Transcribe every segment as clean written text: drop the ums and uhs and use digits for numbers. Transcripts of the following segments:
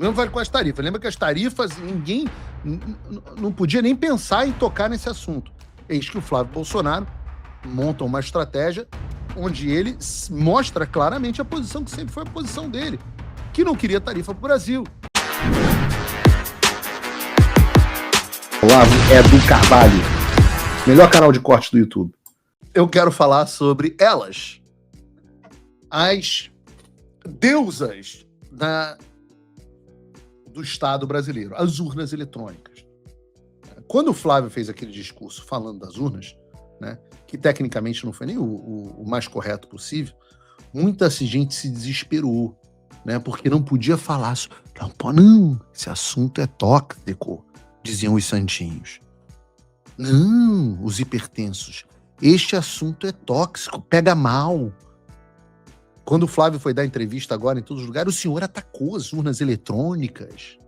Mesmo vale com as tarifas. Lembra que as tarifas, ninguém não podia nem pensar em tocar nesse assunto. Eis que o Flávio Bolsonaro monta uma estratégia onde ele mostra claramente a posição que sempre foi a posição dele, que não queria tarifa para o Brasil. Olavo Edu Carvalho, melhor canal de cortes do YouTube. Eu quero falar sobre elas, as deusas do Estado brasileiro, as urnas eletrônicas. Quando o Flávio fez aquele discurso falando das urnas, né, que tecnicamente não foi nem o mais correto possível, muita gente se desesperou, né, porque não podia falar. Não, esse assunto é tóxico, diziam os santinhos. Não, os hipertensos. Este assunto é tóxico, pega mal. Quando o Flávio foi dar entrevista agora em todos os lugares, o senhor atacou as urnas eletrônicas.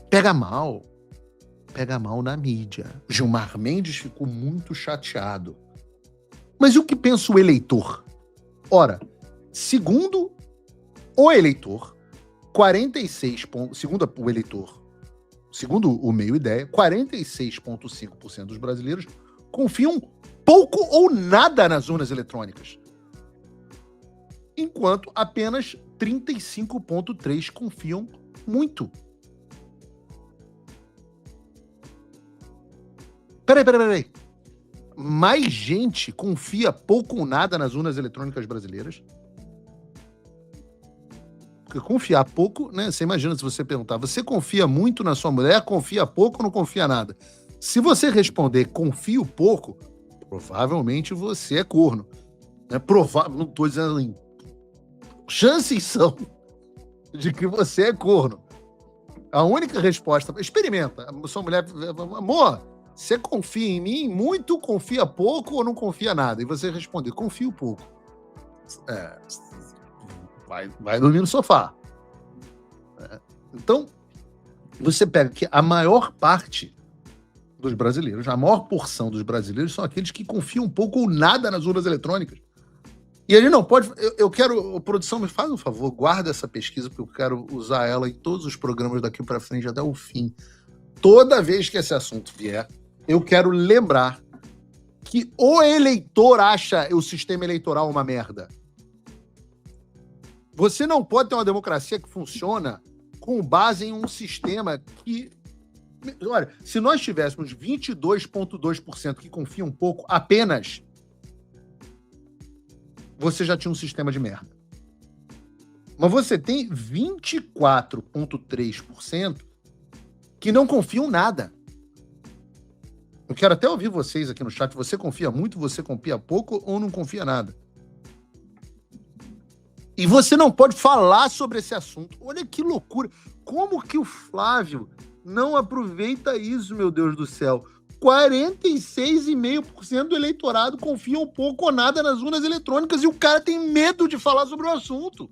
Pega mal na mídia. Gilmar Mendes ficou muito chateado. Mas e o que pensa o eleitor? Ora, segundo o eleitor, 46 pontos, segundo o Meio Ideia, 46,5% dos brasileiros confiam pouco ou nada nas urnas eletrônicas, enquanto apenas 35,3% confiam muito. Peraí. Mais gente confia pouco ou nada nas urnas eletrônicas brasileiras? Porque confiar pouco, né? Você imagina se você perguntar, você confia muito na sua mulher, confia pouco ou não confia nada? Se você responder confio pouco, provavelmente você é corno. Né? Não estou dizendo nem. Chances são de que você é corno. A única resposta, experimenta. A sua mulher, amor, você confia em mim muito, confia pouco ou não confia nada? E você responder, confio pouco. Vai dormir no sofá. Então, você pega que a maior parte dos brasileiros, a maior porção dos brasileiros são aqueles que confiam pouco ou nada nas urnas eletrônicas. E ele não pode... Eu quero... Produção, me faz um favor, guarda essa pesquisa, porque eu quero usar ela em todos os programas daqui para frente até o fim. Toda vez que esse assunto vier, eu quero lembrar que o eleitor acha o sistema eleitoral uma merda. Você não pode ter uma democracia que funciona com base em um sistema que... Olha, se nós tivéssemos 22,2% que confiam um pouco apenas, você já tinha um sistema de merda. Mas você tem 24,3% que não confiam nada. Eu quero até ouvir vocês aqui no chat. Você confia muito, você confia pouco ou não confia nada? E você não pode falar sobre esse assunto. Olha que loucura. Como que o Flávio não aproveita isso, meu Deus do céu? 46,5% do eleitorado confia um pouco ou nada nas urnas eletrônicas e o cara tem medo de falar sobre o assunto.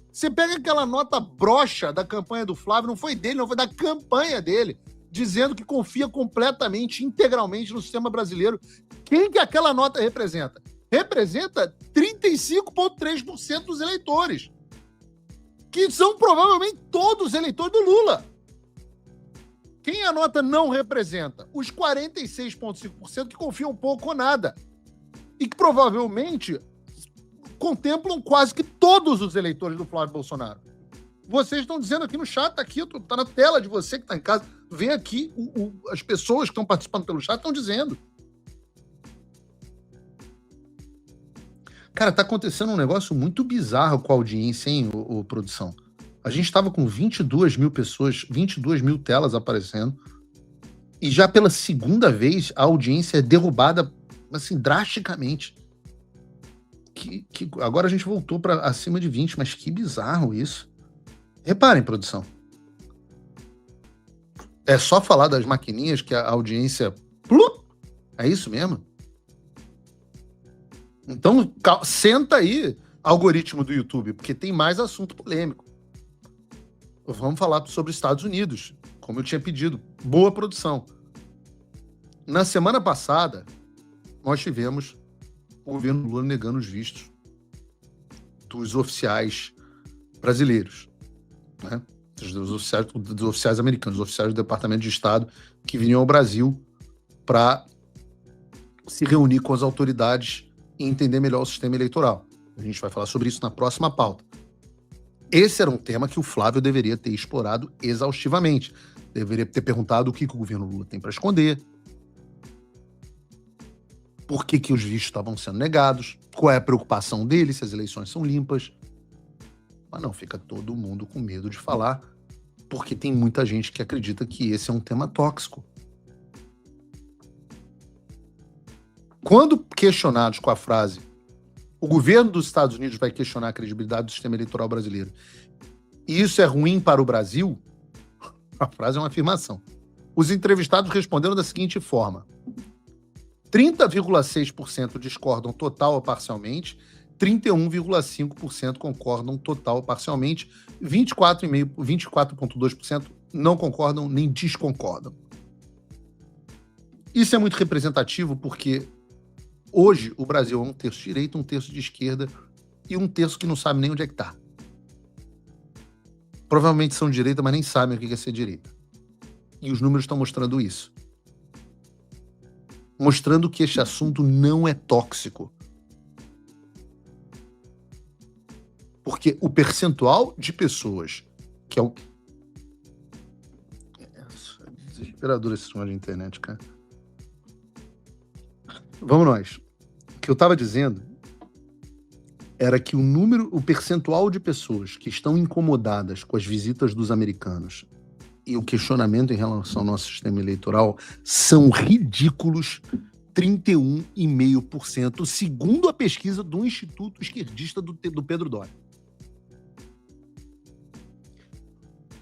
Você pega aquela nota broxa da campanha do Flávio, não foi dele, não foi da campanha dele, dizendo que confia completamente, integralmente no sistema brasileiro. Quem que aquela nota representa? Representa 35,3% dos eleitores, que são provavelmente todos os eleitores do Lula. Quem a nota não representa? Os 46,5% que confiam pouco ou nada. E que provavelmente contemplam quase que todos os eleitores do Flávio Bolsonaro. Vocês estão dizendo aqui no chat, tá na tela de você que está em casa, vem aqui, as pessoas que estão participando pelo chat estão dizendo. Cara, tá acontecendo um negócio muito bizarro com a audiência, hein, produção? A gente estava com 22 mil pessoas, 22 mil telas aparecendo, e já pela segunda vez a audiência é derrubada, assim, drasticamente. Agora a gente voltou para acima de 20, mas que bizarro isso. Reparem, produção. É só falar das maquininhas que a audiência... É isso mesmo? Então, senta aí, algoritmo do YouTube, porque tem mais assunto polêmico. Vamos falar sobre os Estados Unidos, como eu tinha pedido. Boa produção. Na semana passada, nós tivemos o governo Lula negando os vistos dos oficiais brasileiros, né? visitas dos oficiais americanos, dos oficiais do Departamento de Estado que vinham ao Brasil para se reunir com as autoridades e entender melhor o sistema eleitoral. A gente vai falar sobre isso na próxima pauta. Esse era um tema que o Flávio deveria ter explorado exaustivamente. Deveria ter perguntado o que o governo Lula tem para esconder, por que os vistos estavam sendo negados, qual é a preocupação dele, se as eleições são limpas. Mas não, fica todo mundo com medo de falar, porque tem muita gente que acredita que esse é um tema tóxico. Quando questionados com a frase o governo dos Estados Unidos vai questionar a credibilidade do sistema eleitoral brasileiro, e isso é ruim para o Brasil, a frase é uma afirmação. Os entrevistados responderam da seguinte forma: 30,6% discordam total ou parcialmente, 31,5% concordam total ou parcialmente, 24,2% não concordam nem desconcordam. Isso é muito representativo porque hoje o Brasil é um terço de direita, um terço de esquerda e um terço que não sabe nem onde é que está. Provavelmente são de direita, mas nem sabem o que é ser direita. E os números estão mostrando isso. Mostrando que este assunto não é tóxico. Porque o percentual de pessoas que é o... É desesperador esse sistema de internet, cara. Vamos nós. O que eu estava dizendo era que o percentual de pessoas que estão incomodadas com as visitas dos americanos e o questionamento em relação ao nosso sistema eleitoral são ridículos, 31,5%, segundo a pesquisa do Instituto Esquerdista do Pedro Doria.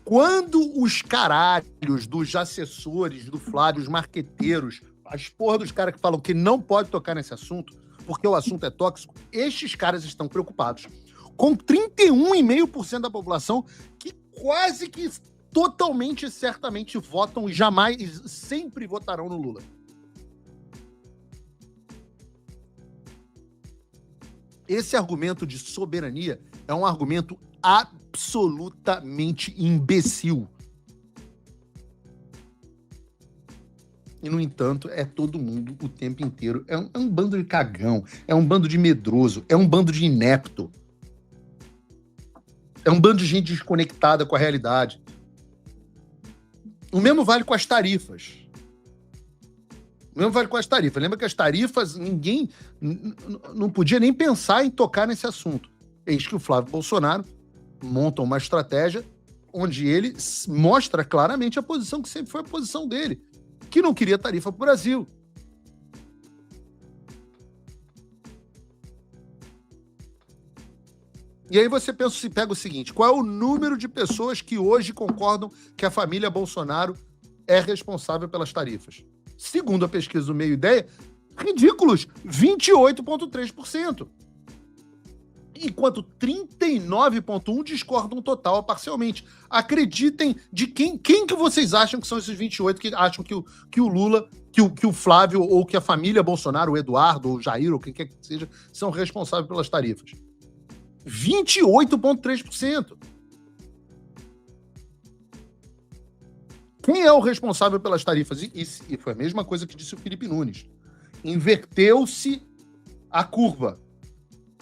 Quando os caralhos dos assessores do Flávio, os marqueteiros, as porra dos caras que falam que não pode tocar nesse assunto, porque o assunto é tóxico, estes caras estão preocupados com 31,5% da população que quase que totalmente e certamente votam e jamais, sempre votarão no Lula. Esse argumento de soberania é um argumento absolutamente imbecil. E, no entanto, é todo mundo o tempo inteiro. É um bando de cagão, é um bando de medroso, é um bando de inepto. É um bando de gente desconectada com a realidade. O mesmo vale com as tarifas. Lembra que as tarifas, ninguém não podia nem pensar em tocar nesse assunto. Eis que o Flávio Bolsonaro monta uma estratégia onde ele mostra claramente a posição que sempre foi a posição dele, que não queria tarifa para o Brasil. E aí você pega o seguinte: qual é o número de pessoas que hoje concordam que a família Bolsonaro é responsável pelas tarifas? Segundo a pesquisa do Meio Ideia, ridículos, 28,3%. Enquanto 39,1% discordam total ou parcialmente. Acreditem de quem que vocês acham que são esses 28% que acham que o Lula, que o Flávio, ou que a família Bolsonaro, o Eduardo, ou o Jair, ou quem quer que seja, são responsáveis pelas tarifas. 28,3%. Quem é o responsável pelas tarifas? E foi a mesma coisa que disse o Felipe Nunes. Inverteu-se a curva.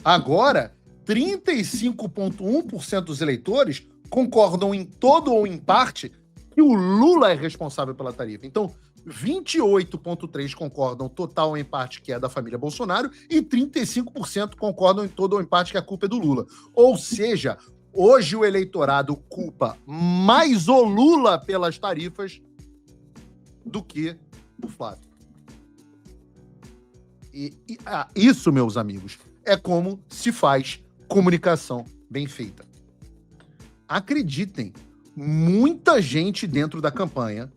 Agora, 35,1% dos eleitores concordam em todo ou em parte que o Lula é responsável pela tarifa. Então, 28,3% concordam total ou em parte que é da família Bolsonaro e 35% concordam em todo ou em parte que a culpa é do Lula. Ou seja, hoje o eleitorado culpa mais o Lula pelas tarifas do que o Flávio. Isso, meus amigos, é como se faz comunicação bem feita. Acreditem, muita gente dentro da campanha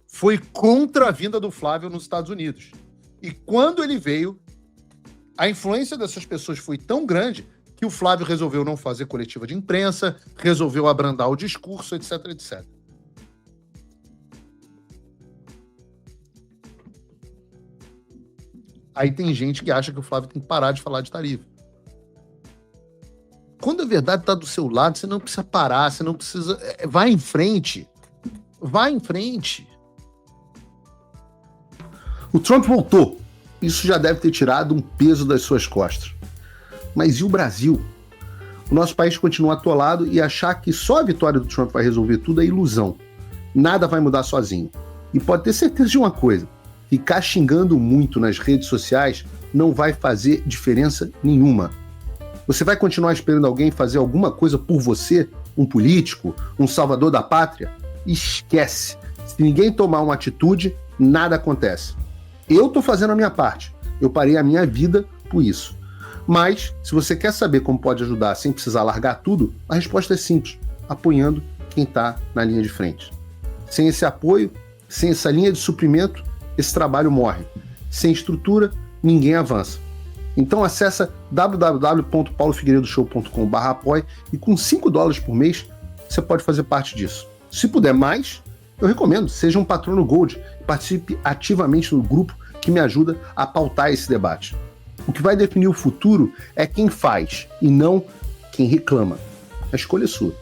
foi contra a vinda do Flávio nos Estados Unidos. E quando ele veio, a influência dessas pessoas foi tão grande que o Flávio resolveu não fazer coletiva de imprensa, resolveu abrandar o discurso, etc, etc. Aí tem gente que acha que o Flávio tem que parar de falar de tarifa. quando a verdade está do seu lado, você não precisa parar, você não precisa... Vai em frente. Vai em frente. O Trump voltou. Isso já deve ter tirado um peso das suas costas. Mas e o Brasil? O nosso país continua atolado e achar que só a vitória do Trump vai resolver tudo é ilusão. Nada vai mudar sozinho. E pode ter certeza de uma coisa: ficar xingando muito nas redes sociais não vai fazer diferença nenhuma. Você vai continuar esperando alguém fazer alguma coisa por você, um político, um salvador da pátria? Esquece. Se ninguém tomar uma atitude, nada acontece. Eu estou fazendo a minha parte. Eu parei a minha vida por isso. Mas, se você quer saber como pode ajudar sem precisar largar tudo, a resposta é simples: apoiando quem está na linha de frente. Sem esse apoio, sem essa linha de suprimento, esse trabalho morre. Sem estrutura, ninguém avança. Então acessa www.paulofigueiredoshow.com/apoie e com $5 por mês você pode fazer parte disso. Se puder mais, eu recomendo, seja um patrono Gold e participe ativamente no grupo que me ajuda a pautar esse debate. O que vai definir o futuro é quem faz e não quem reclama. A escolha é sua.